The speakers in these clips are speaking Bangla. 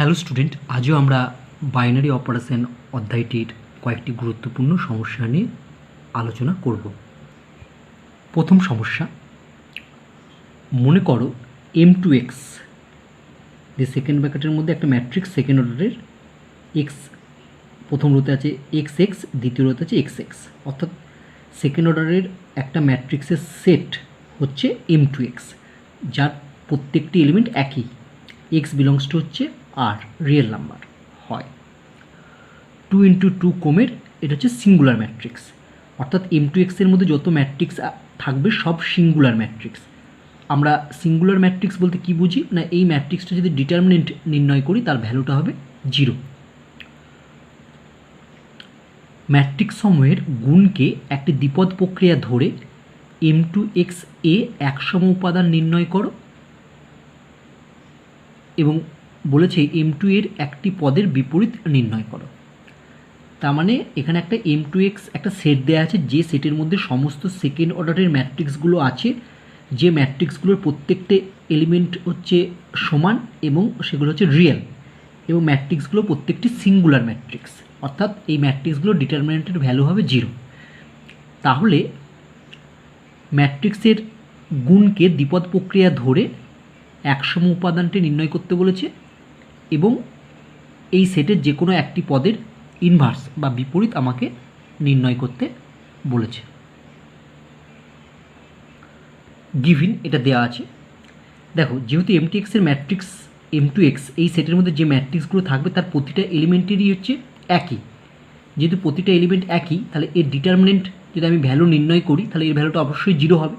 হ্যালো স্টুডেন্ট, আজও আমরা বাইনারি অপারেশন অধ্যায়টির কয়েকটি গুরুত্বপূর্ণ সমস্যা নিয়ে আলোচনা করব। প্রথম সমস্যা, মনে করো m2x যে সেকেন্ড ব্র্যাকেটের মধ্যে একটা ম্যাট্রিক্স সেকেন্ড অর্ডারের x প্রথম রোতে আছে xx, দ্বিতীয় রোতে আছে xx, অর্থাৎ সেকেন্ড অর্ডারের একটা ম্যাট্রিক্সের সেট হচ্ছে m2x, যার প্রত্যেকটি এলিমেন্ট একই, x বিলংস টু হচ্ছে আর রিয়েল নাম্বার হয়। 2 × 2 ক্রমের এটা হচ্ছে সিঙ্গুলার ম্যাট্রিক্স, অর্থাৎ m2x এর মধ্যে যত ম্যাট্রিক্স থাকবে সব সিঙ্গুলার ম্যাট্রিক্স। আমরা সিঙ্গুলার ম্যাট্রিক্স বলতে কি বুঝি না, এই ম্যাট্রিক্সটা যদি ডিটারমিনেন্ট নির্ণয় করি তার ভ্যালুটা হবে 0। ম্যাট্রিক্স সমূহের গুণকে একটি দ্বিপদ প্রক্রিয়া ধরে m2x এ একসম উপাদান নির্ণয় করো, এবং বলেছে m2 এর একটি পদের বিপরীত নির্ণয় করো। তার মানে এখানে একটা m2x একটা সেট দেওয়া আছে, যে সেটের মধ্যে সমস্ত সেকেন্ড অর্ডারের ম্যাট্রিক্সগুলো আছে, যে ম্যাট্রিক্সগুলোর প্রত্যেকটা এলিমেন্ট হচ্ছে সমান এবং সেগুলো হচ্ছে রিয়েল, এবং ম্যাট্রিক্সগুলো প্রত্যেকটি সিঙ্গুলার ম্যাট্রিক্স, অর্থাৎ এই ম্যাট্রিক্সগুলোর ডিটারমিনেন্টের ভ্যালু হবে 0। তাহলে ম্যাট্রিক্সের গুণকে দ্বিপদ প্রক্রিয়া ধরে একসম উপাদানটি নির্ণয় করতে বলেছে, এবং এই সেটের যে কোনো একটি পদের ইনভার্স বা বিপরীত আমাকে নির্ণয় করতে বলেছে। গিভিন এটা দেওয়া আছে। দেখো, যেহেতু m2x এর ম্যাট্রিক্স m2x, এই সেটের মধ্যে যে ম্যাট্রিক্সগুলো থাকবে তার প্রতিটা এলিমেন্টেরই হচ্ছে একই। যেহেতু প্রতিটা এলিমেন্ট একই, তাহলে এর ডিটারমিনেন্ট যদি আমি ভ্যালু নির্ণয় করি তাহলে এর ভ্যালুটা অবশ্যই 0 হবে।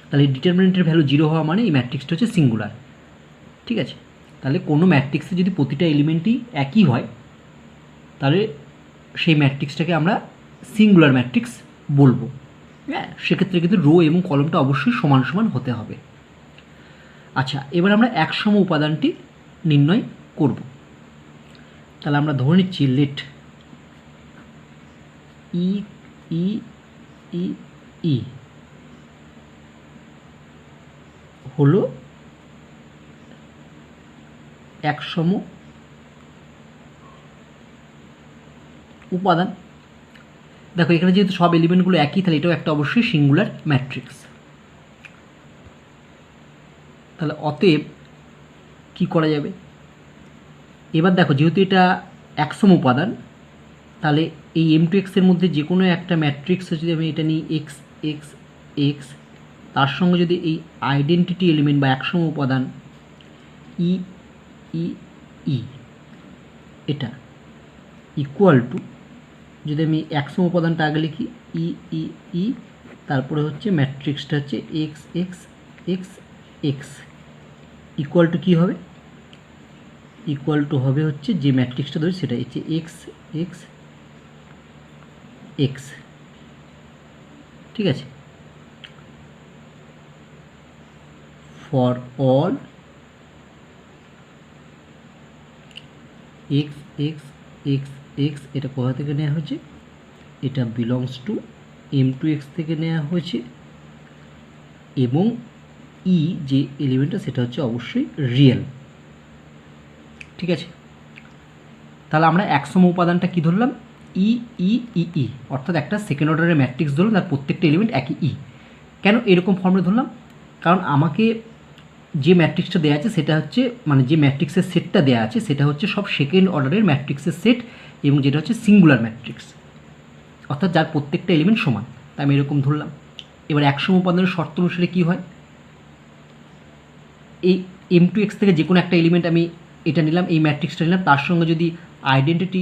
তাহলে ডিটারমিনেন্টের ভ্যালু 0 হওয়া মানে এই ম্যাট্রিক্সটা হচ্ছে সিঙ্গুলার। ঠিক আছে, তাহলে কোনো ম্যাট্রিক্সে যদি প্রতিটা এলিমেন্টই একই হয় তাহলে সেই ম্যাট্রিক্সটাকে আমরা সিঙ্গুলার ম্যাট্রিক্স বলবো। হ্যাঁ, সেক্ষেত্রে কিন্তু রো এবং কলমটা অবশ্যই সমান সমান হতে হবে। আচ্ছা, এবার আমরা একসম উপাদানটি নির্ণয় করব। তাহলে আমরা ধরে নিচ্ছি লেট ই ই ই ই হলো একসম উপাদান। দেখো, এখানে যেহেতু সব এলিমেন্টগুলো একই, তাহলে এটাও একটা অবশ্যই সিঙ্গুলার ম্যাট্রিক্স। তাহলে অতএব কি করা যাবে, এবার দেখো, যেহেতু এটা একসম উপাদান, তাহলে এই m2x এর মধ্যে যে কোনো একটা ম্যাট্রিক্স যদি আমি এটা নিই x x x, তার সঙ্গে যদি এই আইডেন্টিটি এলিমেন্ট বা একসম উপাদান ই ই ই এটা ইকুয়াল টু, যদি আমি একসম উপাদানটা আগে লিখি ই ই ই, তারপরে হচ্ছে ম্যাট্রিক্সটা হচ্ছে x x x x, equal to কী হবে, ইকুয়াল টু হবে হচ্ছে যে ম্যাট্রিক্সটা ধরি সেটা হচ্ছে এক্স এক্স এক্স। ঠিক আছে, for all x x x x, এটা কোথা থেকে নেওয়া হয়েছে, এটা বিলংস টু m2x থেকে নেওয়া হয়েছে, এবং ই যে এলিমেন্টটা সেটা হচ্ছে অবশ্যই রিয়েল। ঠিক আছে, তাহলে আমরা একসম উপাদানটা কি ধরলাম, ই ই ই ই, অর্থাৎ একটা সেকেন্ড অর্ডারের ম্যাট্রিক্স ধরলাম, তার প্রত্যেকটা এলিমেন্ট একই ই। কেন এরকম ফর্মে ধরলাম, কারণ আমাকে যে ম্যাট্রিক্সটা দেওয়া আছে সেটা হচ্ছে, মানে যে ম্যাট্রিক্সের সেটটা দেওয়া আছে সেটা হচ্ছে সব সেকেন্ড অর্ডারের ম্যাট্রিক্সের সেট, এবং যেটা হচ্ছে সিঙ্গুলার ম্যাট্রিক্স, অর্থাৎ যার প্রত্যেকটা এলিমেন্ট সমান, তাই আমি এরকম ধরলাম। এবার একসম উপাদানের শর্ত অনুসারে কী হয়, এই m2x থেকে যে কোনো একটা এলিমেন্ট আমি এটা নিলাম, এই ম্যাট্রিক্সটা নিলাম, তার সঙ্গে যদি আইডেন্টিটি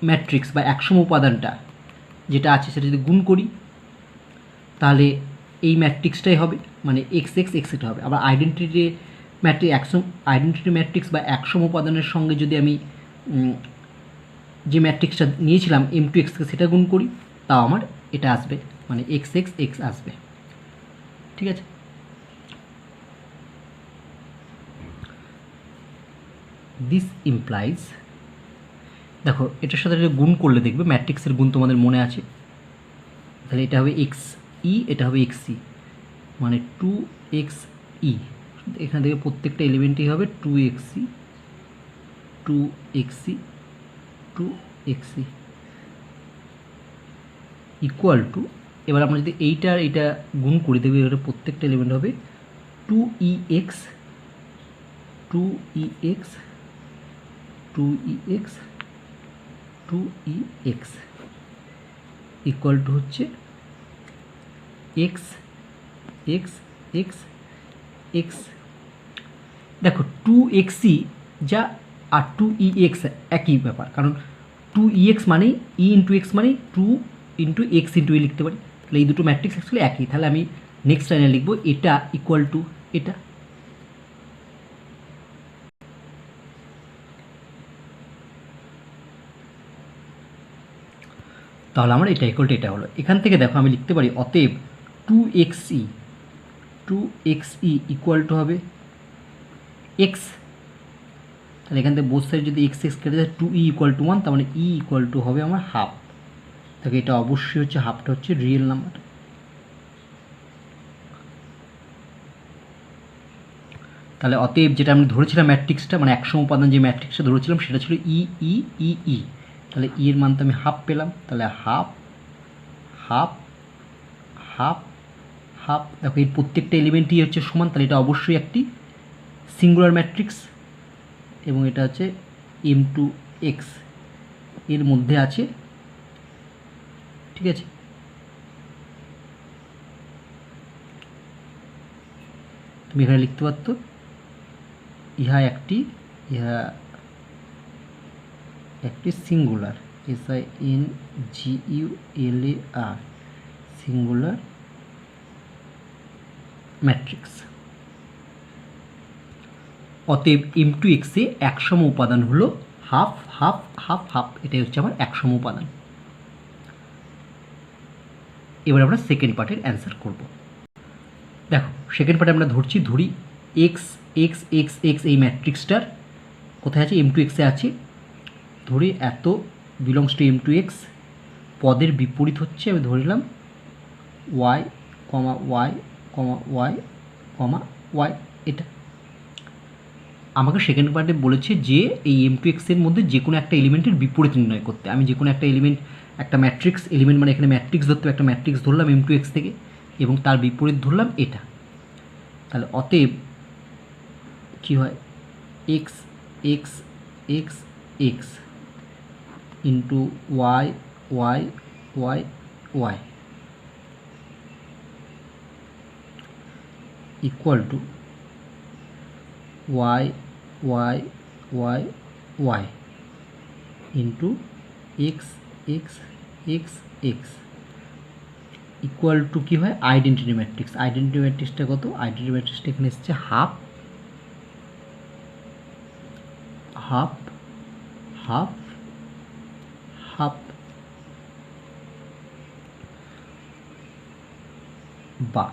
ম্যাট্রিক্স বা একসম উপাদানটা যেটা আছে সেটা যদি গুণ করি তাহলে এই ম্যাট্রিক্সটাই হবে, মানে এক্স এক্স এক্স এটা হবে। আবার আইডেন্টিটি ম্যাট্রিক্স বা একসম উপাদানের সঙ্গে যদি আমি যে ম্যাট্রিক্সটা নিয়েছিলাম m2x থেকে সেটা গুণ করি, তাও আমার এটা আসবে, মানে এক্স এক্স এক্স আসবে। ঠিক আছে, দিস ইমপ্লাইজ, দেখো এটার সাথে এটা গুণ করলে দেখবে ম্যাট্রিক্সের গুণ তোমাদের মনে আছে, তাহলে এটা হবে এক্স ই, এটা হবে এক্স ই, মানে 2x ই, এখান থেকে প্রত্যেকটা এলিমেন্টই হবে 2x E 2xc 2xc equal to, এবার আমরা যদি এইটার এটা গুণ করে দেবো, এবার প্রত্যেকটা এলিমেন্ট হবে 2ex 2ex 2ex 2ex equal to হচ্ছে x x x x। দেখো 2xc যা আর 2ex একই ব্যাপার, কারণ 2ex মানেই e ইন্টু এক্স মানেই 2 ইন্টু এক্স ইন্টু এ লিখতে পারি, তাহলে এই দুটো ম্যাট্রিক্স অ্যাকচুয়ালি একই। তাহলে আমি নেক্সট লাইনে লিখবো এটা ইকুয়াল টু এটা। তাহলে আমার এটা ইকুয়াল টু এটা হলো। এখান থেকে দেখো আমি লিখতে পারি অতএব 2xe ইকুয়াল টু হবে x। তাহলে এখান থেকে বোথ সাইড যদি এক্স এক্স কেটে যায় 2e ইকুয়াল টু 1, তার মানে e ইকুয়াল টু হবে আমার হাফ। তাকে এটা অবশ্যই হচ্ছে হাফটা হচ্ছে রিয়েল নাম্বার। তাহলে অতএব যেটা আমি ধরেছিলাম ম্যাট্রিক্সটা, মানে 100 উপাদান যে ম্যাট্রিক্সটা ধরেছিলাম সেটা ছিল ই ই ই ই। তাহলে ই এর মান তো আমি হাফ পেলাম, তাহলে হাফ হাফ হাফ হাফ। দেখো এই প্রত্যেকটা এলিমেন্টই হচ্ছে সমান, তাহলে এটা অবশ্যই একটি সিঙ্গুলার ম্যাট্রিক্স, এবং এটা হচ্ছে m2x এর মধ্যে আছে, ঠিক আছে। তুমি এখানে লিখতে পারতো ইহা একটি সিঙ্গুলার SINGULAR সিঙ্গুলার ম্যাট্রিক্স। অতএব m2x এ 100 উপাদান হলো হাফ হাফ হাফ হাফ, এটাই হচ্ছে আমার 100 উপাদান। এবার আমরা সেকেন্ড পার্টের অ্যান্সার করব। দেখো সেকেন্ড পার্টে আমরা ধরি এক্স এক্স এক্স এক্স এই ম্যাট্রিক্সটার কোথায় আছে, m2x এ আছে। ধরি এত বিলংস টু m2x, পদের বিপরীত হচ্ছে আমি ধরলাম y, y, y, y। এটা আমাকে সেকেন্ড পার্টে বলেছে যে এই m2x এর মধ্যে যে কোনো একটা এলিমেন্টের বিপরীত নির্ণয় করতে। আমি যে কোনো একটা এলিমেন্ট, একটা ম্যাট্রিক্স এলিমেন্ট মানে এখানে ম্যাট্রিক্স ধরতে একটা ম্যাট্রিক্স ধরলাম m2x থেকে, এবং তার বিপরীত ধরলাম এটা। তাহলে অতএব কী হয়, x x x x into y y y y equal to y y y y into x x x x equal to কী হয়, আইডেন্টিটি ম্যাট্রিক্স। আইডেন্টিটি ম্যাট্রিক্সটা কত, আইডেন্টিটি ম্যাট্রিক্সটা এখানে এসছে হাফ হাফ হাফ হাফ বা।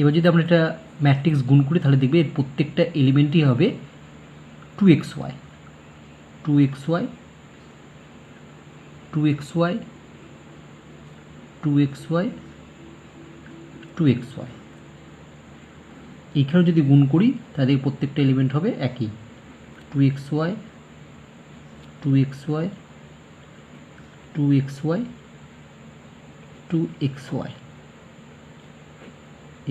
এবার যদি আমরা এটা ম্যাট্রিক্স গুণ করি তাহলে দেখবে এর প্রত্যেকটা এলিমেন্টই হবে 2xy 2xy 2xy 2xy 2xy। এইখানেও যদি গুণ করি তাহলে প্রত্যেকটা এলিমেন্ট হবে একই 2xy 2xy 2xy 2xy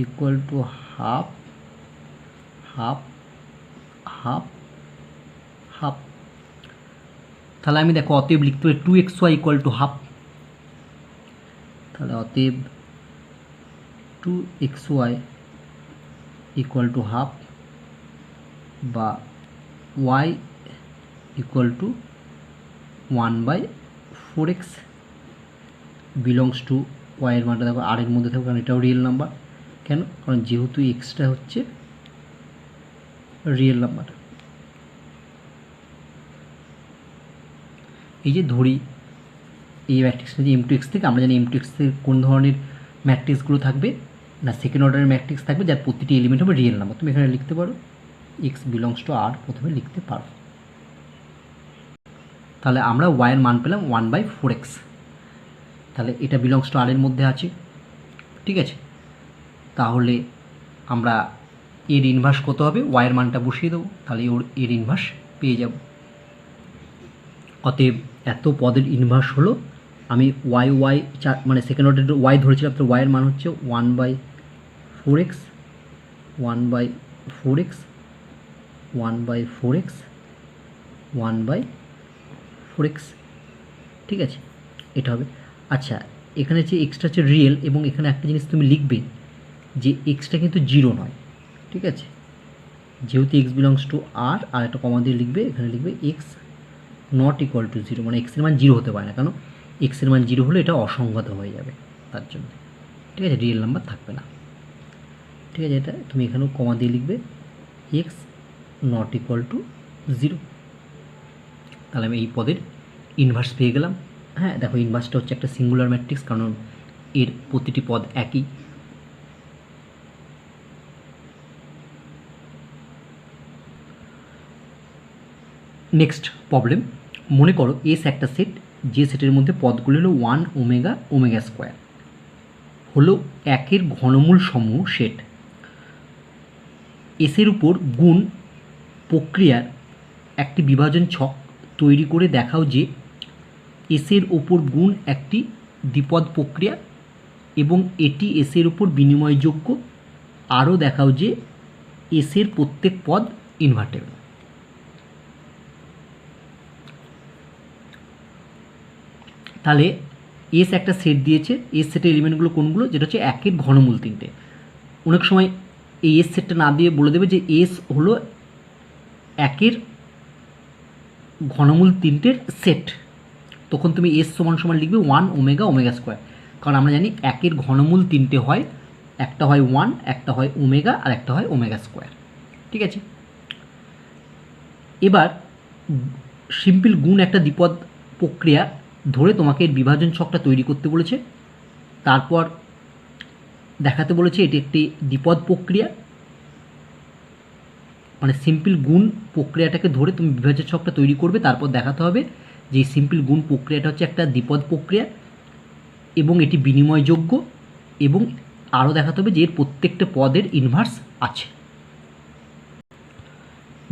equal to half half half half. তাহলে আমি দেখো অতএব লিখতে পারি 2xy ইকুয়াল টু হাফ। তাহলে অতএব 2xy ইকুয়াল টু হাফ বা y equal to 1/4x belongs to y এর মানটা দেখো আর এর মধ্যে থাকবে, কারণ এটাও রিয়েল নাম্বার। কেন, কারণ যেহেতু এক্সটা হচ্ছে রিয়েল নাম্বার। এই যে ধরি এই ম্যাট্রিক্সটা যে m2x থেকে, আমরা জানি m2x থেকে কোন ধরনের ম্যাট্রিক্সগুলো থাকবে না, সেকেন্ড অর্ডারের ম্যাট্রিক্স থাকবে যার প্রতিটি এলিমেন্ট হবে রিয়েল নাম্বার। তুমি এখানে লিখতে পারো x বিলংস টু r প্রথমে লিখতে পারো। তাহলে আমরা y এর মান পেলাম 1/4x। তাহলে এটা বিলংস টু r এর মধ্যে আছে, ঠিক আছে। তাহলে আমরা এর ইনভার্স কত হবে, ওয়াইয়ের মানটা বসিয়ে দেবো, তাহলে এর ইনভার্স পেয়ে যাব। অতএব এত পদের ইনভার্স হলো, আমি ওয়াই মানে সেকেন্ড অর্ডার ওয়াই ধরেছিলাম, তো ওয়াইয়ের মান হচ্ছে 1/4x 1/4x 1/4x 1/4x, ঠিক আছে, এটা হবে। আচ্ছা, এখানে যে এক্সটা হচ্ছে রিয়েল, এবং এখানে একটা জিনিস তুমি লিখবে যে এক্সটা কিন্তু জিরো নয়, ঠিক আছে, যেহেতু এক্স বিলংস টু আর একটা কমা দিয়ে লিখবে, এখানে লিখবে x not equal to zero, মানে এক্সের মান জিরো হতে পারে না, কারণ এক্সের মান জিরো হলে এটা অসংগত হয়ে যাবে, তার জন্য, ঠিক আছে, রিয়েল নাম্বার থাকবে না, ঠিক আছে। এটা তুমি এখানেও কমা দিয়ে লিখবে x not equal to zero, তাহলে আমি এই পদের ইনভার্স পেয়ে গেলাম। হ্যাঁ, দেখো ইনভার্সটা হচ্ছে একটা সিঙ্গুলার ম্যাট্রিক্স, কারণ এর প্রতিটি পদ একই। নেক্সট প্রবলেম, মনে করো এস একটা সেট, যে সেটের মধ্যে পদগুলো হলো 1 ওমেগা ওমেগা স্কোয়ার হলো একের ঘনমূল সমূহ সেট। এসের উপর গুণ প্রক্রিয়ার একটি বিভাজন ছক তৈরি করে দেখাও যে এসের ওপর গুণ একটি দ্বিপদ প্রক্রিয়া এবং এটি এসের উপর বিনিময়যোগ্য। আরও দেখাও যে এসের প্রত্যেক পদ ইনভার্টেবল। তাহলে এস একটা সেট দিয়েছে, এস সেটের এলিমেন্টগুলো কোনগুলো, যেটা হচ্ছে একের ঘনমূল 3টে। অনেক সময় এই এস সেটটা না দিয়ে বলে দেবে যে এস হলো একের ঘনমূল 3টের সেট, তখন তুমি এস সমান সমান লিখবে 1 ওমেগা ওমেগা স্কোয়ার, কারণ আমরা জানি একের ঘনমূল 3টে হয়, একটা হয় 1, একটা হয় ওমেগা, আর একটা হয় ওমেগা স্কোয়ার, ঠিক আছে। এবার সিম্পল গুণ একটা দ্বিপদ প্রক্রিয়া ধরে তোমাকে এর বিভাজন ছকটা তৈরি করতে বলেছে, তারপর দেখাতে বলেছে এটি একটি দ্বিপদ প্রক্রিয়া, মানে সিম্পল গুণ প্রক্রিয়াটাকে ধরে তুমি বিভাজন ছকটা তৈরি করবে, তারপর দেখাতে হবে যে এই সিম্পল গুণ প্রক্রিয়াটা হচ্ছে একটা দ্বিপদ প্রক্রিয়া এবং এটি বিনিময়যোগ্য, এবং আরও দেখাতে হবে যে এর প্রত্যেকটা পদের ইনভার্স আছে।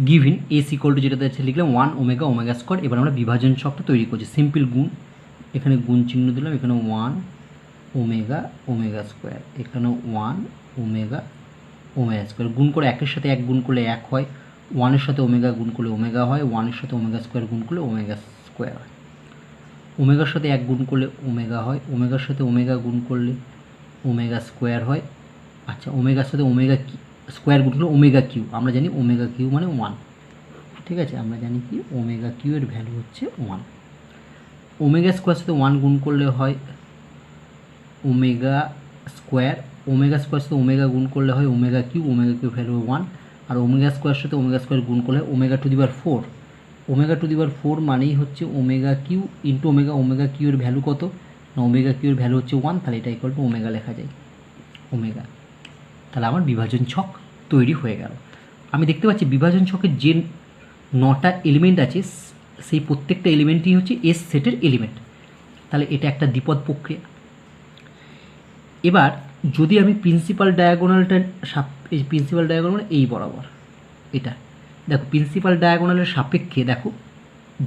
গিভিন এস ইকুয়াল টু যেটা আছে লিখলাম 1 ওমেগা ওমেগা স্কোয়ার। এবার আমরা বিভাজন ছকটা তৈরি করছি, সিম্পল গুণ, এখানে গুণ চিহ্ন দিলাম, এখানে 1 ওমেগা ওমেগা স্কোয়ার, এখানে 1 ওমেগা ওমেগা স্কোয়ার। গুণ করে একের সাথে এক গুণ করলে এক হয়, 1-এর সাথে ওমেগা গুণ করলে ওমেগা হয়, 1-এর সাথে ওমেগা স্কোয়ার গুণ করলে ওমেগা স্কোয়ার হয়, ওমেগার সাথে এক গুণ করলে ওমেগা হয়, ওমেগার সাথে ওমেগা গুণ করলে ওমেগা স্কোয়ার হয়। আচ্ছা, ওমেগার সাথে ওমেগা স্কোয়ার গুণ করলে ওমেগা কিউ, আমরা জানি ওমেগা কিউ মানে 1, ঠিক আছে, আমরা জানি কি ওমেগা কিউ এর ভ্যালু হচ্ছে 1। ওমেগা স্কোয়ার সাথে 1 গুণ করলে হয় ওমেগা স্কোয়ার, ওমেগা স্কোয়ার সাথে ওমেগা গুণ করলে হয় ওমেগা কিউ ভ্যালু 1, আর ওমেগা স্কোয়ার সাথে ওমেগা স্কোয়ার গুণ করলে হয় omega to the power 4। Omega to the power 4 মানেই হচ্ছে omega cube into omega. Omega cube এর ভ্যালু কত না, ওমেগা কিউ এর ভ্যালু হচ্ছে 1, তাহলে এটা ইকুয়াল টু ওমেগা লেখা যায়, ওমেগা। তাহলে আমার বিভাজন ছক তৈরি হয়ে গেল। আমি দেখতে পাচ্ছি বিভাজন ছকের যে 9টা এলিমেন্ট আছে সেই প্রত্যেকটা এলিমেন্টই হচ্ছে এস সেটের এলিমেন্ট, তাহলে এটা একটা দ্বিপদ প্রক্রিয়া। এবার যদি আমি প্রিন্সিপাল ডায়াগোনালটা প্রিন্সিপাল ডায়াগোনাল এই বরাবর, এটা দেখো প্রিন্সিপাল ডায়াগোনালের সাপেক্ষে দেখো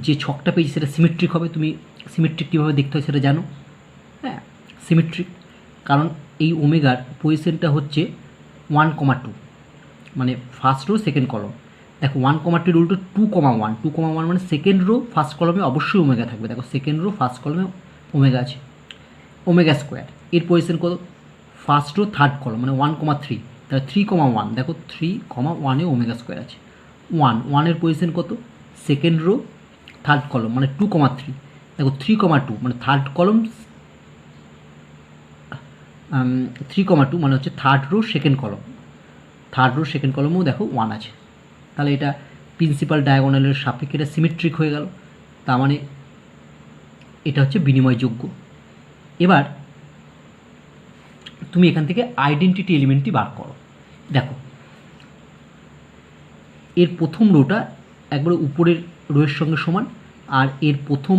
যে ছকটা পেয়েছি সেটা সিমেট্রিক হবে। তুমি সিমেট্রিক কীভাবে দেখতে হয় সেটা জানো, হ্যাঁ, সিমেট্রিক, কারণ এই ওমেগার পজিশনটা হচ্ছে 1,2, মানে ফার্স্ট রো সেকেন্ড কলম। দেখো 1,2 উল্টো 2,1, 2,1 মানে সেকেন্ড রো ফার্স্ট কলমে অবশ্যই ওমেগা থাকবে। দেখো সেকেন্ড রো ফার্স্ট কলমে ওমেগা আছে, ওমেগা স্কোয়ার। এর পজিশন কত, ফার্স্ট রো থার্ড কলম মানে 1,3, তাহলে 3,1, দেখো 3,1-এ ওমেগা স্কোয়ার আছে। 1-এর পজিশন কত, সেকেন্ড রো থার্ড কলম মানে 2,3, দেখো 3,2 মানে থার্ড কলম, 3,2 মানে হচ্ছে থার্ড রো সেকেন্ড কলম, থার্ড রো সেকেন্ড কলমেও দেখো 1 আছে। তাহলে এটা প্রিন্সিপাল ডায়াগোনালের সাপেক্ষে এটা সিমেট্রিক হয়ে গেল, তার মানে এটা হচ্ছে বিনিময়যোগ্য। এবার তুমি এখান থেকে আইডেন্টিটি এলিমেন্টটি বার করো। দেখো এর প্রথম রোটা একবারে উপরের রোয়ের সঙ্গে সমান, আর এর প্রথম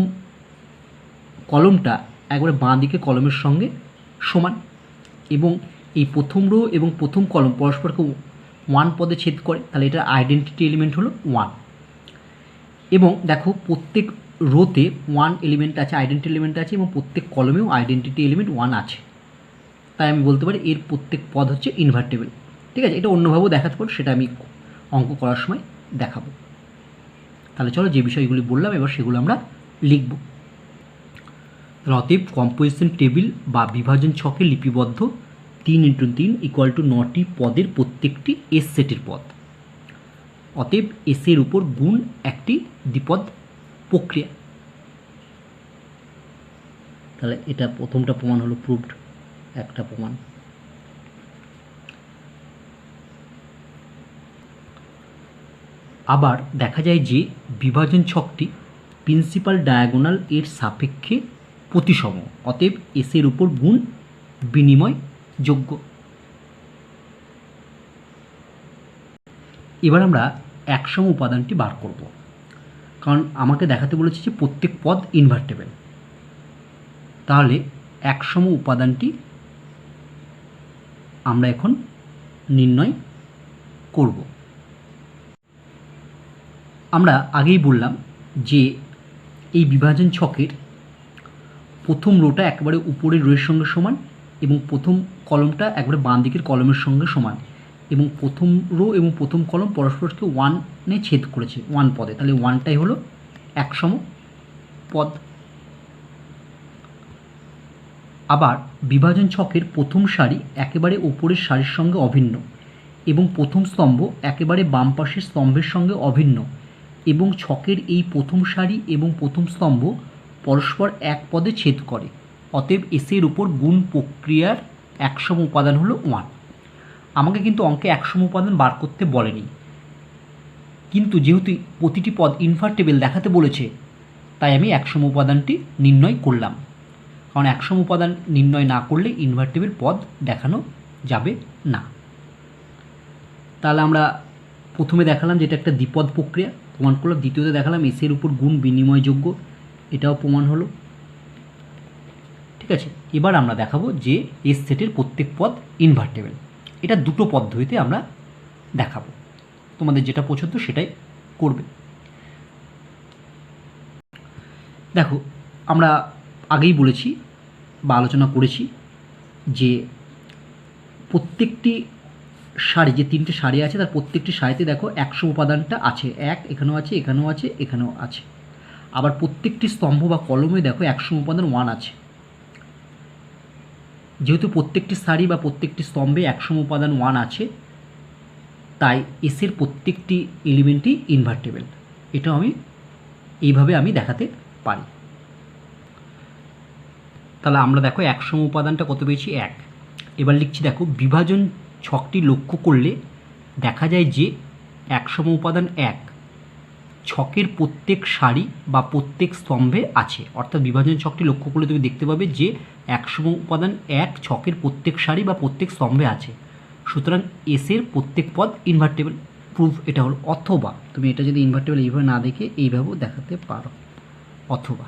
কলমটা একবারে বাঁ দিকে কলমের সঙ্গে সমান, এবং এই প্রথম রো এবং প্রথম কলম পরস্পরকে ওয়ান পদে ছেদ করে, তাহলে এটার আইডেন্টিটি এলিমেন্ট হলো ওয়ান। এবং দেখো প্রত্যেক রোতে ওয়ান এলিমেন্ট আছে, আইডেন্টিটি এলিমেন্ট আছে, এবং প্রত্যেক কলমেও আইডেন্টিটি এলিমেন্ট ওয়ান আছে। তাই আমি বলতে পারি এর প্রত্যেক পদ হচ্ছে ইনভার্টেবল। ঠিক আছে, এটা অন্যভাবেও দেখাতে পারো, সেটা আমি অঙ্ক করার সময় দেখাবো। তাহলে চলো যে বিষয়গুলি বললাম এবার সেগুলো আমরা লিখব। অতএব কম্পোজিশন টেবিল বা বিভাজন ছকে লিপিবদ্ধ 3 × 3 = 9টি পদের প্রত্যেকটি এস সেটের পদ। অতএব এসের উপর গুণ একটি দ্বিপদ প্রক্রিয়া। তাহলে এটা প্রথমটা প্রমাণ হলো প্রুভড, একটা প্রমাণ। আবার দেখা যায় যে বিভাজন ছকটি প্রিন্সিপাল ডায়াগোনাল এর সাপেক্ষে প্রতিসম, অতএব এসের উপর গুণ বিনিময় যোগ্য। এবার আমরা একসম উপাদানটি বার করব, কারণ আমাকে দেখাতে বলেছে যে প্রত্যেক পদ ইনভার্টেবল। তাহলে একসম উপাদানটি আমরা এখন নির্ণয় করব। আমরা আগেই বললাম যে এই বিভাজন ছকের প্রথম রোটা একেবারে উপরের রোয়ের সঙ্গে সমান, এবং প্রথম কলমটা একবারে বাঁ দিকের কলমের সঙ্গে সমান, এবং প্রথম রো এবং প্রথম কলম পরস্পরকে ওয়ানে ছেদ করেছে, ওয়ান পদে। তাহলে ওয়ানটাই হলো একসম পদ। আবার বিভাজন ছকের প্রথম সারি একেবারে ওপরের সারির সঙ্গে অভিন্ন, এবং প্রথম স্তম্ভ একেবারে বাম পাশের স্তম্ভের সঙ্গে অভিন্ন, এবং ছকের এই প্রথম সারি এবং প্রথম স্তম্ভ পরস্পর এক পদে ছেদ করে। অতএব এসের উপর গুণ প্রক্রিয়ার একসম উপাদান হলো ওয়ান। আমাকে কিন্তু অঙ্কে একসম উপাদান বার করতে বলেনি, কিন্তু যেহেতু প্রতিটি পদ ইনভার্টেবল দেখাতে বলেছে, তাই আমি একসম উপাদানটি নির্ণয় করলাম। কারণ একসম উপাদান নির্ণয় না করলে ইনভার্টেবল পদ দেখানো যাবে না। তাহলে আমরা প্রথমে দেখালাম যে এটা একটা দ্বিপদ প্রক্রিয়া, প্রমাণ করলাম। দ্বিতীয়তে দেখালাম এসের উপর গুণ বিনিময়যোগ্য, এটাও প্রমাণ হলো। ঠিক আছে, এবার আমরা দেখাবো যে এস সেটের প্রত্যেক পদ ইনভার্টেবল। এটা দুটো পদ্ধতিতে আমরা দেখাবো, তোমাদের যেটা পছন্দ সেটাই করবে। দেখো, আমরা আগেই বলেছি বা আলোচনা করেছি যে প্রত্যেকটি সারি, যে তিনটে সারি আছে তার প্রত্যেকটি সারিতে দেখো একসম উপাদানটা আছে, এক এখানেও আছে, এখানেও আছে, এখানেও আছে। আবার প্রত্যেকটি স্তম্ভ বা কলমে দেখো একসম উপাদান ওয়ান আছে। যেহেতু প্রত্যেকটি সারি বা প্রত্যেকটি স্তম্ভে একসম উপাদান ওয়ান আছে, তাই এসের প্রত্যেকটি এলিমেন্টই ইনভার্টেবল। এটাও এইভাবে আমি দেখাতে পারি। তাহলে আমরা দেখো একসম উপাদানটা কত পেয়েছি, এক। এবার লিখছি, দেখো বিভাজন ছকটি লক্ষ্য করলে দেখা যায় যে একসম উপাদান এক ছকের প্রত্যেক সারি বা প্রত্যেক স্তম্ভে আছে। অর্থাৎ বিভাজন ছকটি লক্ষ্য করলে তুমি দেখতে পাবে যে একসম উপাদান এক ছকের প্রত্যেক সারি বা প্রত্যেক স্তম্ভে আছে। সুতরাং এসের প্রত্যেক পদ ইনভার্টেবল। প্রুফ এটা হলো। অথবা তুমি এটা যদি ইনভার্টেবল এইভাবে না দেখে এইভাবেও দেখাতে পারো। অথবা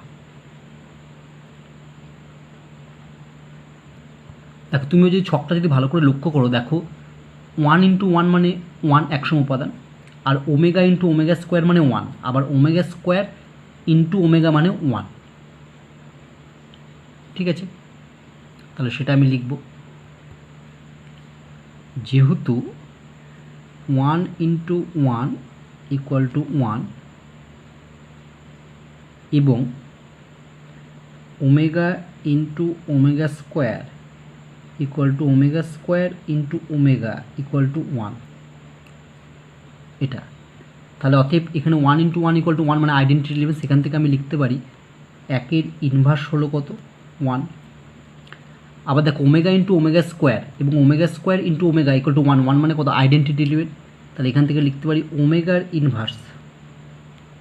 দেখো, তুমি যদি ছকটা যদি ভালো করে লক্ষ্য করো, দেখো 1 × 1 মানে 1 একসম উপাদান, আর ওমেগা × ওমেগা স্কোয়ার মানে 1, আবার ওমেগা স্কোয়ার × ওমেগা মানে 1। ঠিক আছে, তাহলে সেটা আমি লিখব। যেহেতু 1 × 1 = 1 এবং omega × omega square omega square × omega = 1, এটা। তাহলে অতএব এখানে 1 × 1 = 1 মানে আইডেন্টিটি এলিমেন্ট। সেখান থেকে আমি লিখতে পারি একের ইনভার্স হলো কত, 1। আবার দেখো ওমেগা × ওমেগা স্কোয়ার এবং ওমেগা স্কোয়ার × ওমেগা = 1, 1 মানে কত, আইডেন্টিটি এলিমেন্ট। তাহলে এখান থেকে লিখতে পারি ওমেগার ইনভার্স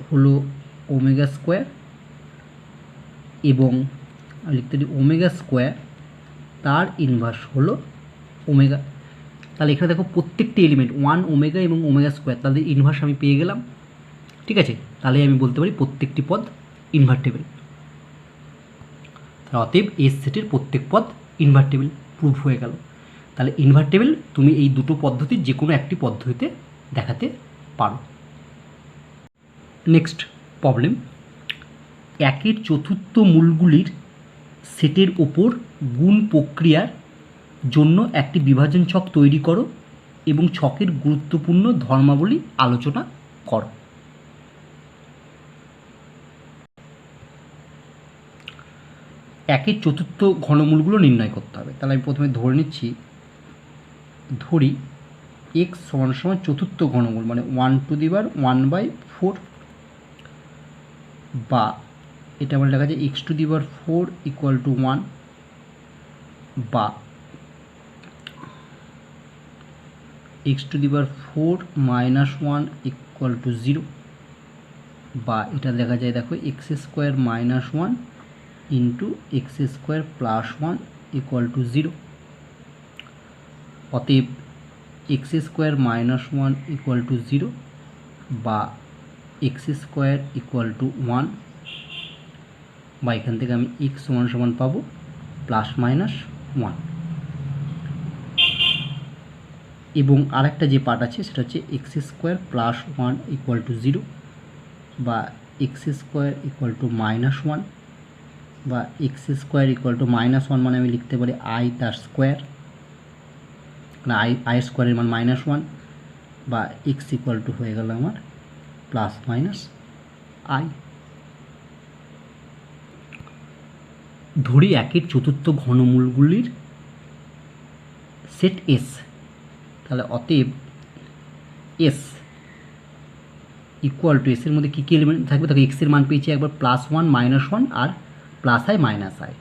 হলো ওমেগা স্কোয়ার, এবং লিখতে পারি ওমেগা স্কোয়ার তার ইনভার্স হলো ওমেগা। তাহলে এখানে দেখো প্রত্যেকটি এলিমেন্ট 1 ওমেগা এবং ওমেগা স্কোয়ার, তাদের ইনভার্স আমি পেয়ে গেলাম। ঠিক আছে, তাহলে আমি বলতে পারি প্রত্যেকটি পদ ইনভার্টেবল। অতএব এস সেটের প্রত্যেক পদ ইনভার্টেবল প্রুফ হয়ে গেল। তাহলে ইনভার্টেবল তুমি এই দুটো পদ্ধতির যে কোনো একটি পদ্ধতিতে দেখাতে পারো। নেক্সট প্রবলেম, 1 চতুর্থ মূলগুলির সেটের ওপর গুণ প্রক্রিয়ার জন্য একটি বিভাজন ছক তৈরি করো এবং ছকের গুরুত্বপূর্ণ ধর্মাবলী আলোচনা করো। একের চতুর্থ ঘনমূলগুলো নির্ণয় করতে হবে। তাহলে আমি প্রথমে ধরে নিচ্ছি, ধরি এক্স সমান সমান চতুর্থ ঘনমূল মানে 1/1/4, বা এটা বলে লেখা যায় x⁴ ইকুয়াল টু 1, বা x⁴ -1 ইকুয়াল টু 0, বা এটা লেখা যায় দেখো x² -1 into x² +1 equal to 0। অতএব x² -1 ইকুয়াল টু 0 বা x² ইকুয়াল টু 1, বা এখান থেকে আমি x সমান সমান পাবো ±1। এবং আরেকটা যে পার্ট আছে সেটা হচ্ছে x² +1 ইকুয়াল টু 0, বা x² ইকুয়াল টু -1, বা x² ইকুয়াল টু -1 মানে আমি লিখতে পারি i তার স্কোয়ার, না i স্কোয়ারের মান -1, বা x ইকুয়াল টু হয়ে গেল আমার ±i। ধরি 1 চতুর্থ ঘনমূলগুলির সেট S, তাহলে অতএব S ইকুয়াল টু, এসের মধ্যে কী কী এলিমেন্ট থাকবে? তাহলে এক্সের মান পেয়েছি একবার +1 -1 আর +i -i,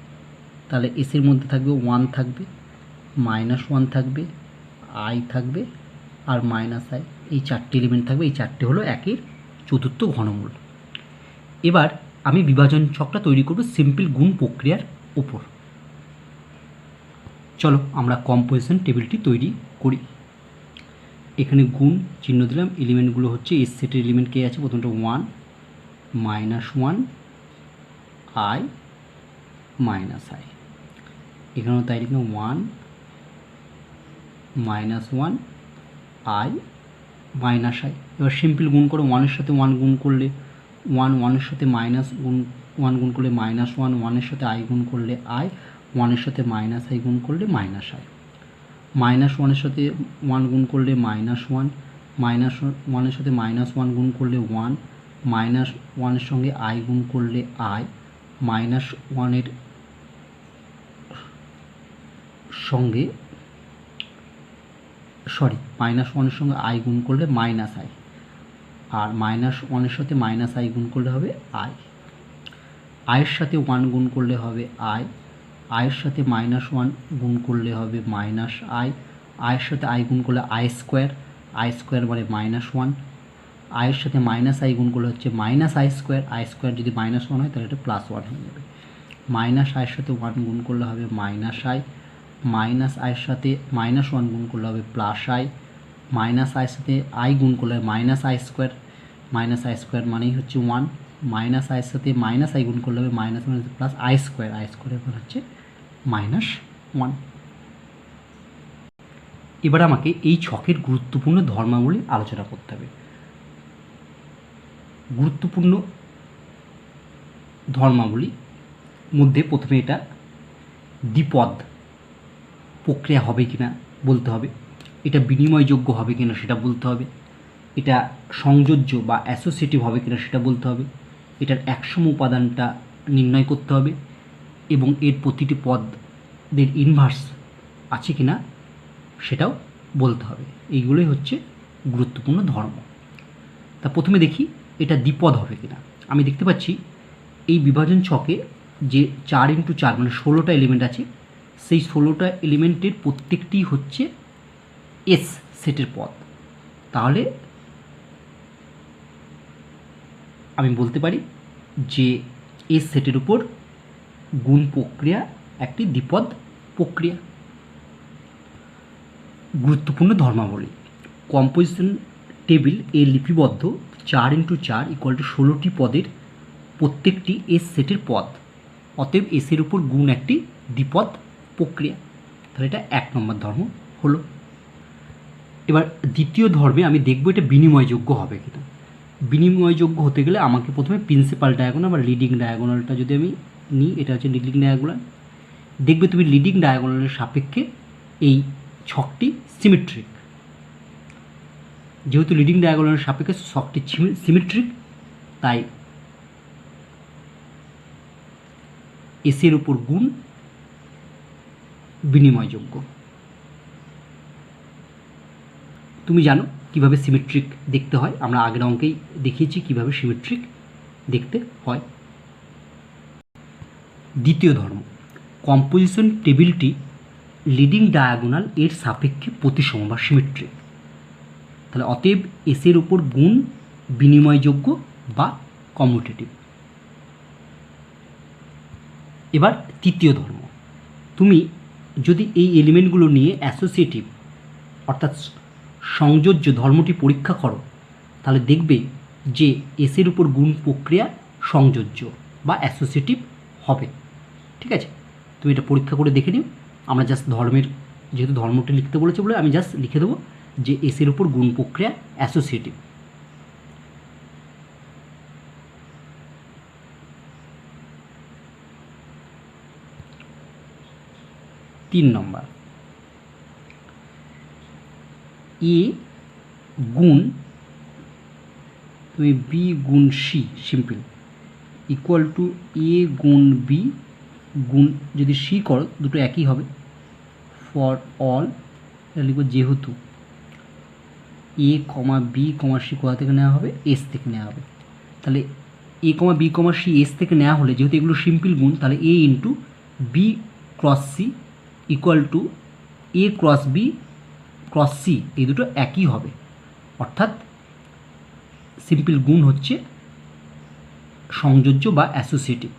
তাহলে এসের মধ্যে থাকবে 1 থাকবে, -1 থাকবে, i থাকবে আর -i, এই 4টে এলিমেন্ট থাকবে। এই 4টে হলো 1 চতুর্থ ঘনমূল। এবার আমি বিভাজন ছকটা তৈরি করব সিম্পল গুণ প্রক্রিয়ার উপর। চলো আমরা কম্পোজিশন টেবিলটি তৈরি করি। এখানে গুণ চিহ্ন দিলাম, এলিমেন্টগুলো হচ্ছে এস সেটের এলিমেন্ট কে আছে, প্রথমটা 1 -1 i -i, এখানেও তাই লিখলাম 1 -1 i -i। এবার সিম্পল গুণ করো, 1-এর সাথে 1 গুণ করলে 1, 1-এর সাথে -1 গুণ করলে -1, 1-এর সাথে i গুণ করলে i, 1-এর সাথে -i গুণ করলে -i, -1-এর সাথে 1 গুণ করলে -1, -1-এর সাথে -1 গুণ করলে 1, -1-এর সঙ্গে i গুণ করলে i, -1-এর সঙ্গে -1-এর সঙ্গে i গুণ করলে -i, আর -1-এর সাথে -i গুণ করলে হবে i, i-এর সাথে 1 গুণ করলে হবে i, i-এর সাথে -1 গুণ করলে হবে -i, i-এর সাথে i গুণ করলে i স্কোয়ার মানে -1, i-এর সাথে -i গুণ করলে হচ্ছে -i স্কোয়ার, i স্কোয়ার যদি -1 হয় তাহলে এটা +1 হয়ে যাবে। -i-এর সাথে 1 গুণ করলে হবে -i, -i-এর সাথে -1 গুণ করলে হবে +i, -i-এর সাথে i গুণ করলে -i স্কোয়ার, -i স্কোয়ার মানেই হচ্ছে 1, -i-এর সাথে -i গুণ করলে হবে +i স্কোয়ার, i স্কোয়ারের মান হচ্ছে -1। এবার আমাকে এই ছকের গুরুত্বপূর্ণ ধর্মাবলী আলোচনা করতে হবে। গুরুত্বপূর্ণ ধর্মাবলী মধ্যে প্রথমে এটা দ্বিপদ প্রক্রিয়া হবে কিনা বলতে হবে, এটা বিনিময়যোগ্য হবে কিনা সেটা বলতে হবে, এটা সংযোজ্য বা অ্যাসোসিয়েটিভ হবে কিনা সেটা বলতে হবে, এটার একসম উপাদানটা নির্ণয় করতে হবে, এবং এর প্রতিটি পদের ইনভার্স আছে কিনা সেটাও বলতে হবে। এইগুলোই হচ্ছে গুরুত্বপূর্ণ ধর্ম। তা প্রথমে দেখি এটা দ্বিপদ হবে কিনা। আমি দেখতে পাচ্ছি এই বিভাজন ছকে যে 4x4 মানে 16টা এলিমেন্ট আছে, সেই 16টা এলিমেন্টের প্রত্যেকটি হচ্ছে এস সেটের পদ। তাহলে আমি বলতে পারি যে এস সেটের উপর গুণ প্রক্রিয়া একটি দ্বিপদ প্রক্রিয়া। গুরুত্বপূর্ণ ধর্মাবলী, কম্পোজিশন টেবিল এ লিপিবদ্ধ 4x4 = 16টি পদের প্রত্যেকটি এস সেটের পদ, অতএব এসের উপর গুণ একটি দ্বিপদ প্রক্রিয়া। তাহলে এটা 1 নম্বর ধর্ম হলো। এবার দ্বিতীয় ধর্মে আমি দেখব এটা বিনিময়যোগ্য হবে কিনা। বিনিময়যোগ্য হতে গেলে আমাকে প্রথমে প্রিন্সিপাল ডায়াগোনাল বা লিডিং ডায়াগোনালটা যদি আমি নিই, এটা হচ্ছে লিডিং ডায়াগোনাল। দেখবে তুমি লিডিং ডায়াগোনালের সাপেক্ষে এই ছকটি সিমেট্রিক। যেহেতু লিডিং ডায়াগোনালের সাপেক্ষে ছকটি সিমেট্রিক, তাই এসের উপর গুণ বিনিময়যোগ্য। তুমি জানো কিভাবে সিমেট্রিক দেখতে হয়, আমরা আগের অঙ্কেই দেখিয়েছি কিভাবে সিমেট্রিক দেখতে হয়। দ্বিতীয় ধর্ম, কম্পোজিশন টেবিলটি লিডিং ডায়াগোনাল এর সাপেক্ষে প্রতিসম বা সিমেট্রিক। তাহলে অতএব এসের উপর গুণ বিনিময়যোগ্য বা কমিউটেটিভ। এবার তৃতীয় ধর্ম, তুমি যদি এই এলিমেন্টগুলো নিয়ে অ্যাসোসিয়েটিভ অর্থাৎ সংযোজ্য ধর্মটি পরীক্ষা করো, তাহলে দেখবে যে এসের উপর গুণ প্রক্রিয়া সংযোজ্য বা অ্যাসোসিয়েটিভ হবে। ঠিক আছে, তুমি এটা পরীক্ষা করে দেখে নিও। আমরা জাস্ট ধর্মের, যেহেতু ধর্মটি লিখতে বলেছে বলে আমি জাস্ট লিখে দেবো যে এসের উপর গুণ প্রক্রিয়া অ্যাসোসিয়েটিভ। তিন নম্বর, এ গুণ তুমি বি গুণ সি সিম্পল ইকুয়াল টু এ গুণ বি গুণ যদি সি করো দুটো একই হবে। ফর অল লিখব যেহেতু এ কমা বি কমা সি কোথা থেকে নেওয়া হবে, এস থেকে নেওয়া হবে। তাহলে a comma b comma c s থেকে নেওয়া হলে যেহেতু এগুলো সিম্পল গুণ, তাহলে a into b cross c equal to a cross b cross c, এই দুটো একই হবে। অর্থাৎ সিম্পল গুণ হচ্ছে সংযোজ্য বা অ্যাসোসিয়েটিভ।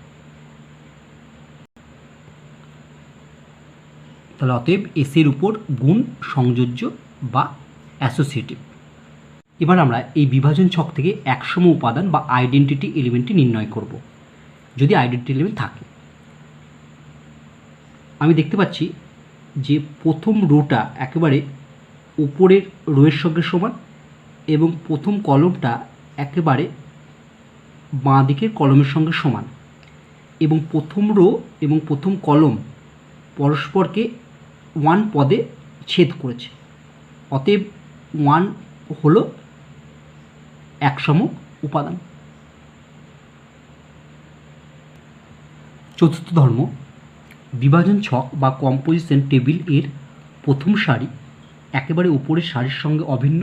তাহলে অতএব এসের উপর গুণ সংযোজ্য বা অ্যাসোসিয়েটিভ। এবার আমরা এই বিভাজন ছক থেকে একসম উপাদান বা আইডেন্টিটি এলিমেন্টটি নির্ণয় করব, যদি আইডেন্টিটি এলিমেন্ট থাকে। আমি দেখতে পাচ্ছি যে প্রথম রোটা একেবারে উপরের রোয়ের সঙ্গে সমান এবং প্রথম কলমটা একেবারে বাঁ দিকের কলমের সঙ্গে সমান, এবং প্রথম রো এবং প্রথম কলম পরস্পরকে 1 পদে ছেদ করেছে। অতএব 1 হলো একসম উপাদান। চতুর্থ ধর্ম, বিভাজন ছক বা কম্পোজিশন টেবিল এর প্রথম সারি একেবারে উপরের সারির সঙ্গে অভিন্ন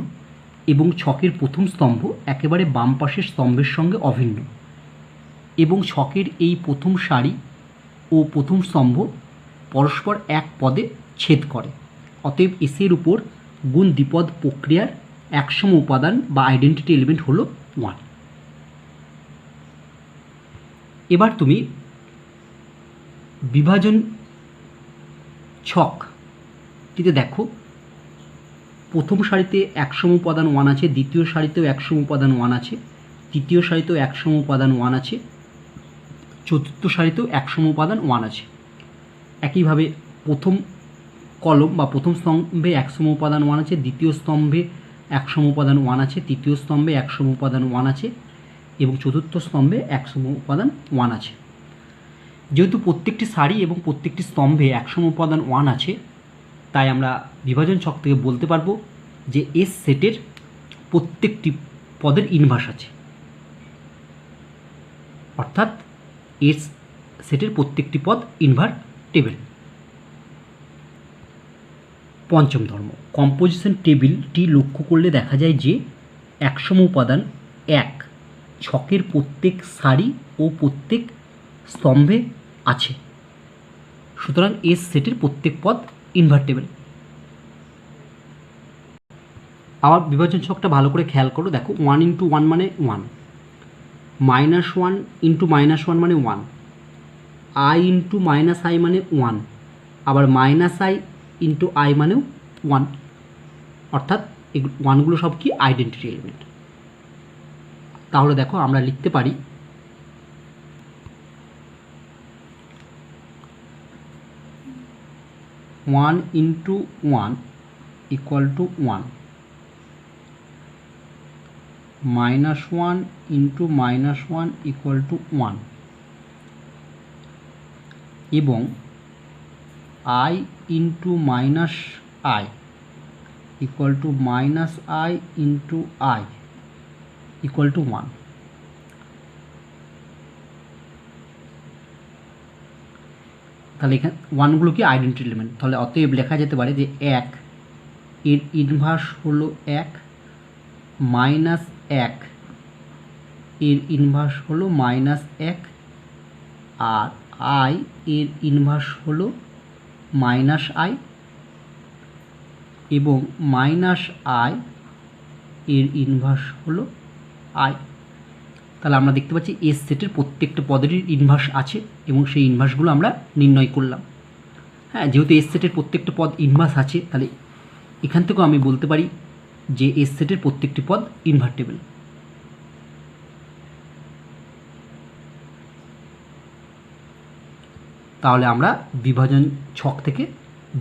এবং ছকের প্রথম স্তম্ভ একেবারে বাম পাশের স্তম্ভের সঙ্গে অভিন্ন, এবং ছকের এই প্রথম সারি ও প্রথম স্তম্ভ পরস্পর এক পদে ছেদ করে। অতএব এসের উপর গুণ দ্বিপদ প্রক্রিয়ার একসম উপাদান বা আইডেন্টিটি এলিমেন্ট হলো 1। এবার তুমি বিভাজন ছকটিতে দেখো প্রথম সারিতে একসম উপাদান 1 আছে, দ্বিতীয় সারিতেও একসম উপাদান 1 আছে, তৃতীয় সারিতেও একসম উপাদান 1 আছে, চতুর্থ সারিতেও একসম উপাদান 1 আছে। একইভাবে প্রথম কলম বা প্রথম স্তম্ভে একসম উপাদান 1 আছে, দ্বিতীয় স্তম্ভে একসম উপাদান 1 আছে, তৃতীয় স্তম্ভে একসম উপাদান 1 আছে এবং চতুর্থ স্তম্ভে একসম উপাদান 1 আছে। যেহেতু প্রত্যেকটি সারি এবং প্রত্যেকটি স্তম্ভে একসম উপাদান 1 আছে, তাই আমরা বিভাজন ছক থেকে বলতে পারবো যে এস সেটের প্রত্যেকটি পদের ইনভার্স আছে, অর্থাৎ এস সেটের প্রত্যেকটি পদ ইনভার্টেবল। পঞ্চম ধর্ম, কম্পোজিশন টেবিলটি লক্ষ্য করলে দেখা যায় যে একসম উপাদান 1 ছকের প্রত্যেক সারি ও প্রত্যেক স্তম্ভে আছে, সুতরাং এস সেটের প্রত্যেক পদ ইনভার্টেবল। আবার বিভাজন ছকটা ভালো করে খেয়াল করো, দেখো 1 ইন্টু 1 মানে 1, -1 ইন্টু -1 মানে 1, আই ইন্টু মাইনাস আই মানে 1, আবার মাইনাস আই ইন্টু আই মানেও 1, অর্থাৎ এই 1গুলো সব কি আইডেন্টিটি এলিমেন্ট। তাহলে দেখো আমরা লিখতে পারি 1 into 1 equal to 1, -1 into -1 equal to 1, এবং I into minus I equal to -i into I equal to 1। তাহলে এখানে ওয়ানগুলো কি আইডেন্টিটি এলিমেন্ট, তাহলে অতএব লেখা যেতে পারে যে 1 এর ইনভার্স হলো 1, -1 এর ইনভার্স হলো -1, আর I এর ইনভার্স হলো -i, এবং -i এর ইনভার্স হলো I। তাহলে আমরা দেখতে পাচ্ছি এস সেটের প্রত্যেকটা পদেরই ইনভার্স আছে এবং সেই ইনভার্সগুলো আমরা নির্ণয় করলাম। হ্যাঁ, যেহেতু এস সেটের প্রত্যেকটা পদ ইনভার্স আছে, তাহলে এখান থেকেও আমি বলতে পারি যে এস সেটের প্রত্যেকটি পদ ইনভার্টেবল। তাহলে আমরা বিভাজন ছক থেকে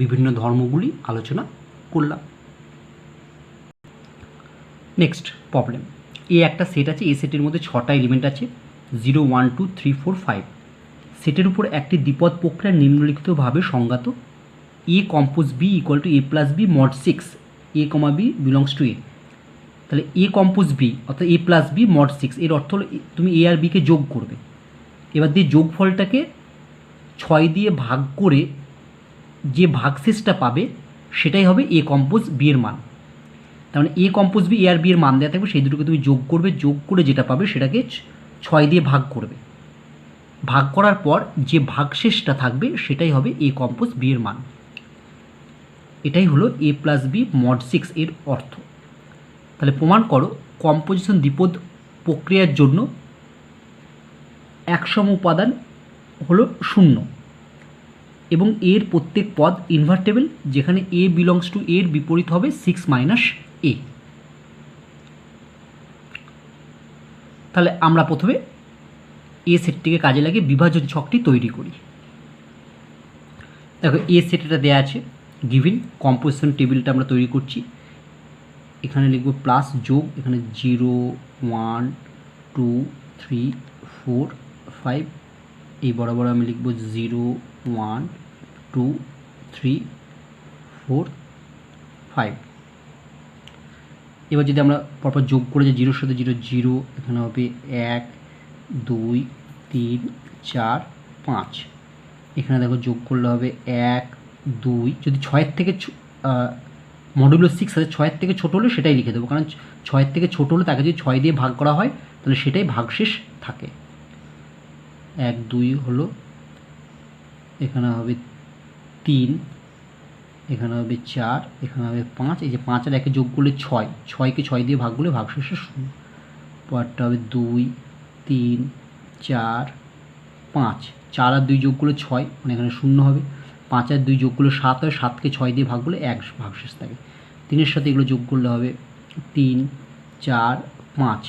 বিভিন্ন ধর্মগুলি আলোচনা করলাম। নেক্সট প্রবলেম, এ একটা সেট আছে, এই সেটের মধ্যে 6টা এলিমেন্ট আছে, 0 1 2 3 4 5। সেটের উপর একটি দ্বিপদ প্রক্রিয়া নিম্নলিখিতভাবে সংজ্ঞাত, a compose b equal to a plus b mod 6, a comma b belongs to A. তাহলে এ কম্পোজ বি অর্থাৎ এ প্লাস বি মড 6, এর অর্থ হলো তুমি এ আর বিকে যোগ করবে। এবার দিয়ে যোগফলটাকে 6 দিয়ে ভাগ করে যে ভাগশেষটা পাবে সেটাই হবে এ কম্পোজ বি এর মান। তার মানে এ compose B A R B এর মান দেওয়া থাকবে, সেই দুটোকে তুমি যোগ করবে, যোগ করে যেটা পাবে সেটাকে 6 দিয়ে ভাগ করবে, ভাগ করার পর যে ভাগশেষটা থাকবে সেটাই হবে এ কম্পোজ বি এর মান। এটাই হলো এ প্লাস বি মড 6 এর অর্থ। তাহলে প্রমাণ করো কম্পোজিশন দ্বিপদ প্রক্রিয়ার জন্য একসম উপাদান হলো 0 এবং এর প্রত্যেক পদ ইনভার্টেবল, যেখানে এ বিলংস টু এর বিপরীত হবে 6 মাইনাস এ। তাহলে আমরা প্রথমে এ সেটটিকে কাজে লাগিয়ে বিভাজন ছকটি তৈরি করি। দেখো এ সেট এটা দেওয়া আছে, গিভিন কম্পোজিশন টেবিলটা আমরা তৈরি করছি। এখানে লিখব প্লাস যোগ, এখানে 0 1 2 3 4 5, এই বরাবর আমি লিখব 0 1 2 3 4 5। এবার যদি আমরা পরপর যোগ করে যে 0-র সাথে 0 0, এখানে হবে 1 2 3 4 5। এখানে দেখো যোগ করলে হবে 1 2, যদি 6-এর থেকে মডুলো 6 আছে, 6-এর থেকে ছোটো হলে সেটাই লিখে দেবো, কারণ 6-এর থেকে ছোটো হলে তাকে যদি 6 দিয়ে ভাগ করা হয় তাহলে সেটাই ভাগশেষ থাকে। 1 2 হলো, এখানে হবে 3, এখানে হবে 4, এখানে হবে 5, এই যে 5 আর 1 যোগ করলে 6, 6কে 6 দিয়ে ভাগ করলে ভাগশেষে 0। পরটা হবে 2 3 4 5, 4 আর 2 যোগ করলে 6, মানে এখানে 0 হবে। 5 আর 2 যোগ করলে 7 হয়, 7কে 6 দিয়ে ভাগ করলে 1 ভাগশেষ থাকে। 3-এর সাথে এগুলো যোগ করলে হবে 3 4 5,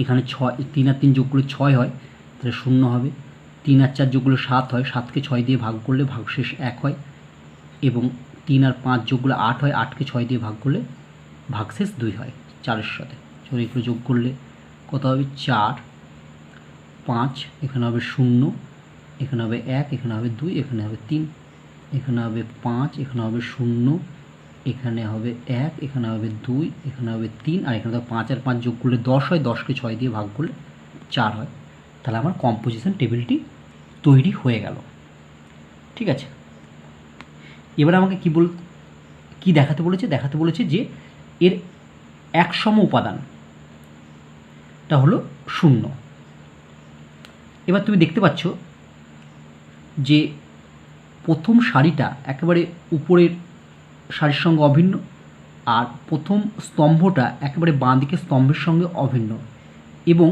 এখানে 6, 3 আর 3 যোগ করলে 6 হয়, তাহলে 0 হবে। 3 আর 4 যোগ করলে 7 হয়, 7কে 6 দিয়ে ভাগ করলে ভাগশেষ 1 হয়, এবং 3 আর 5 যোগ করলে 8 হয়, 8কে 6 দিয়ে ভাগ করলে ভাগশেষ 2 হয় 4-এর সাথে। চলো এগুলো যোগ করলে কত হবে 4 5, এখানে হবে 0, এখানে হবে 1, এখানে হবে 2, এখানে হবে 3, এখানে হবে 5, এখানে হবে 0, এখানে হবে 1, এখানে হবে 2, এখানে হবে 3, আর এখানে 5 আর 5 যোগ করলে 10 হয়, 10কে 6 দিয়ে ভাগ করলে 4 হয়। তাহলে আমার কম্পোজিশন টেবিলটি তৈরি হয়ে গেল। ঠিক আছে, এবার আমাকে কি দেখাতে বলেছে? দেখাতে বলেছে যে এর একসম উপাদানটা হলো 0। এবার তুমি দেখতে পাচ্ছ যে প্রথম সারিটা একেবারে উপরের সারির সঙ্গে অভিন্ন, আর প্রথম স্তম্ভটা একেবারে বাঁ দিকের স্তম্ভের সঙ্গে অভিন্ন, এবং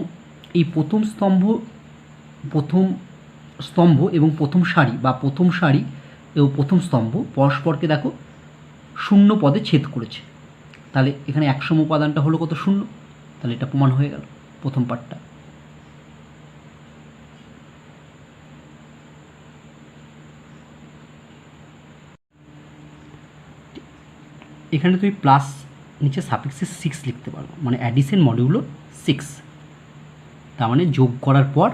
এই প্রথম স্তম্ভ এবং প্রথম সারি বা প্রথম সারি এবং প্রথম স্তম্ভ পরস্পরকে দেখো 0 পদে ছেদ করেছে। তাহলে এখানে একসম উপাদানটা হলো কত? 0। তাহলে এটা প্রমাণ হয়ে গেল প্রথম পার্টটা। এখানে তুমি প্লাস নিচে সাফিক্সে 6 লিখতে পারো, মানে অ্যাডিশন মডিউলো 6। তার মানে যোগ করার পর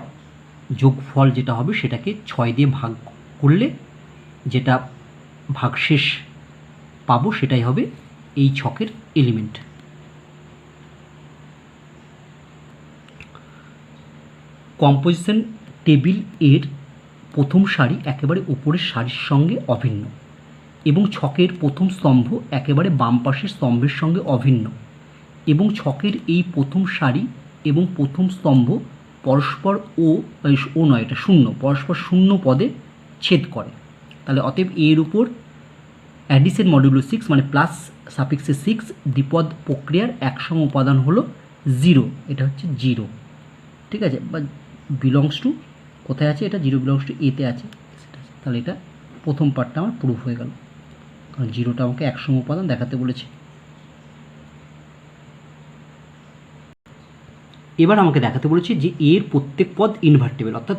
যোগফল যেটা হবে সেটাকে 6 দিয়ে ভাগ করলে যেটা ভাগশেষ পাবো সেটাই হবে এই ছকের এলিমেন্ট। কম্পোজিশন টেবিল এর প্রথম সারি একেবারে উপরের সারির সঙ্গে অভিন্ন এবং ছকের প্রথম স্তম্ভ একেবারে বাম পাশের স্তম্ভের সঙ্গে অভিন্ন এবং ছকের এই প্রথম সারি এবং প্রথম স্তম্ভ পরস্পর ও নয়, এটা শূন্য, পরস্পর শূন্য পদে ছেদ করে। তাহলে অতএব এর উপর অ্যাডিশন মডিউলো 6 মানে প্লাস সাফিক্সে 6 দ্বিপদ প্রক্রিয়ার একসম উপাদান হলো 0, এটা হচ্ছে 0, ঠিক আছে, বা বিলংস টু কোথায় আছে, এটা 0 বিলংস টু এতে আছে। তাহলে এটা প্রথম পার্টটা আমার প্রুফ হয়ে গেল, কারণ 0টা আমাকে একসম উপাদান দেখাতে বলেছে। এবার আমাকে দেখাতে বলেছে যে এর প্রত্যেক পদ ইনভার্টেবল, অর্থাৎ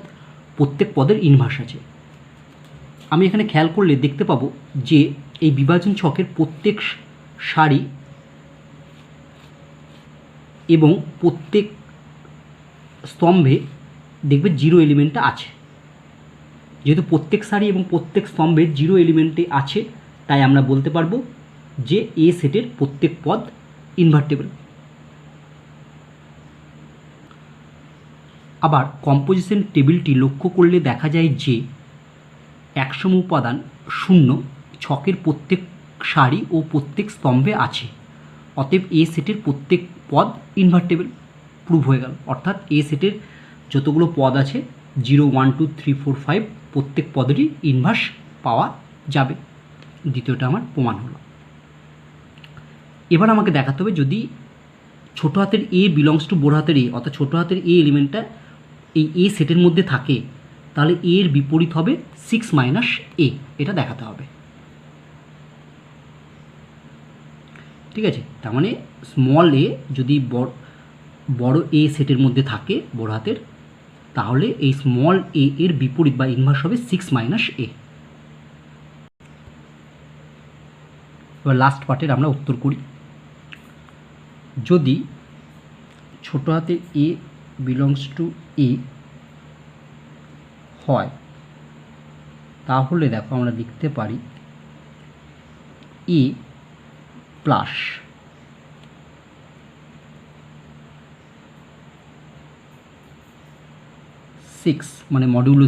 প্রত্যেক পদের ইনভার্স আছে। আমি এখানে খেয়াল করলে দেখতে পাবো যে এই বিভাজন ছকের প্রত্যেক সারি এবং প্রত্যেক স্তম্ভে দেখবে 0 এলিমেন্টটা আছে। যেহেতু প্রত্যেক সারি এবং প্রত্যেক স্তম্ভে 0 এলিমেন্টে আছে, তাই আমরা বলতে পারবো যে এ সেটের প্রত্যেক পদ ইনভার্টেবল। আবার কম্পোজিশন টেবিলটি লক্ষ্য করলে দেখা যায় যে একসম উপাদান 0 ছকের প্রত্যেক সারি ও প্রত্যেক স্তম্ভে আছে। অতএব এ সেটের প্রত্যেক পদ ইনভার্টেবল, প্রুভ হয়ে গেল। অর্থাৎ এ সেটের যতগুলো পদ আছে 0, 1, 2, 3, 4, 5 প্রত্যেক পদেরই ইনভার্স পাওয়া যাবে। দ্বিতীয়টা আমার প্রমাণ হলো। এবার আমাকে দেখাতে হবে যদি ছোট হাতের এ বিলংস টু বড় হাতের এ, অর্থাৎ ছোট হাতের এ এলিমেন্টটা এই এ সেটের মধ্যে থাকে, তাহলে এর বিপরীত হবে 6 মাইনাস এ, এটা দেখাতে হবে। ঠিক আছে, তার মানে স্মল এ যদি বড় এ সেটের মধ্যে থাকে বড় হাতের, তাহলে এই স্মল এ এর বিপরীত বা ইনভার্স হবে 6 মাইনাস এ। এবার লাস্ট পার্টের আমরা উত্তর করি। যদি ছোট হাতের এ বিলংস টু এ হয়, তাহলে দেখো আমরা লিখতে পারি এ প্লাস সিক্স মানে modulo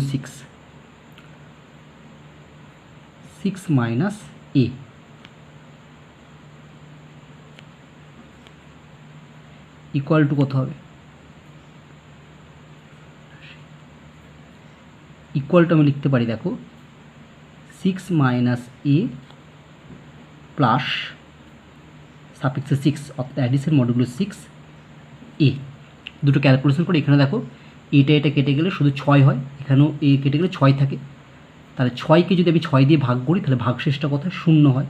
6 minus A equal to কত হবে? ইকুয়ালটা আমি লিখতে পারি, দেখো 6 মাইনাস এ প্লাস সাফিক্সে 6 অর্থাৎ অ্যাডিশন মডিউলো 6 এ। দুটো ক্যালকুলেশন করে এখানে দেখো এটা কেটে গেলে শুধু 6 হয়, এখানেও এ কেটে গেলে 6 থাকে। তাহলে 6কে যদি আমি 6 দিয়ে ভাগ করি তাহলে ভাগশেষটা কত হয়? 0 হয়,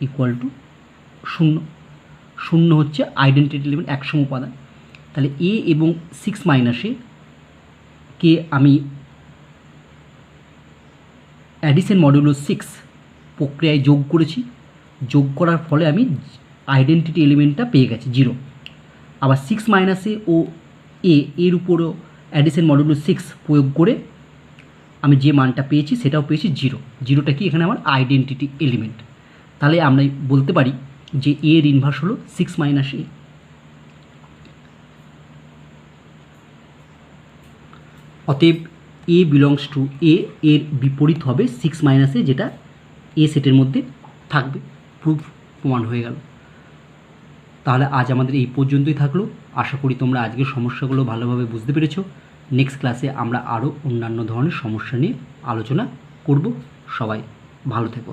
ইকুয়াল টু 0। 0 হচ্ছে আইডেন্টিটি এলিমেন্ট, একসম উপাদান। তাহলে এ এবং 6 মাইনাসে কে আমি অ্যাডিশন মডিউলো 6 প্রক্রিয়ায় যোগ করেছি, যোগ করার ফলে আমি আইডেন্টিটি এলিমেন্টটা পেয়ে গেছি 0। আবার 6 মাইনাসে ও এর উপরও অ্যাডিশন মডিউলো 6 প্রয়োগ করে আমি যে মানটা পেয়েছি সেটাও পেয়েছি 0। 0টা কি এখানে আমার আইডেন্টিটি এলিমেন্ট। তাহলে আমরা বলতে পারি যে এর ইনভার্স হলো 6 মাইনাস এ। অতএব এ বিলংস টু এ এর বিপরীত হবে 6 মাইনাস এ, যেটা এ সেটের মধ্যে থাকবে। প্রমাণ হয়ে গেল। তাহলে আজ আমাদের এই পর্যন্তই থাকলো। আশা করি তোমরা আজকের সমস্যাগুলো ভালোভাবে বুঝতে পেরেছো। নেক্সট ক্লাসে আমরা আরও অন্যান্য ধরনের সমস্যা নিয়ে আলোচনা করব। সবাই ভালো থেকো।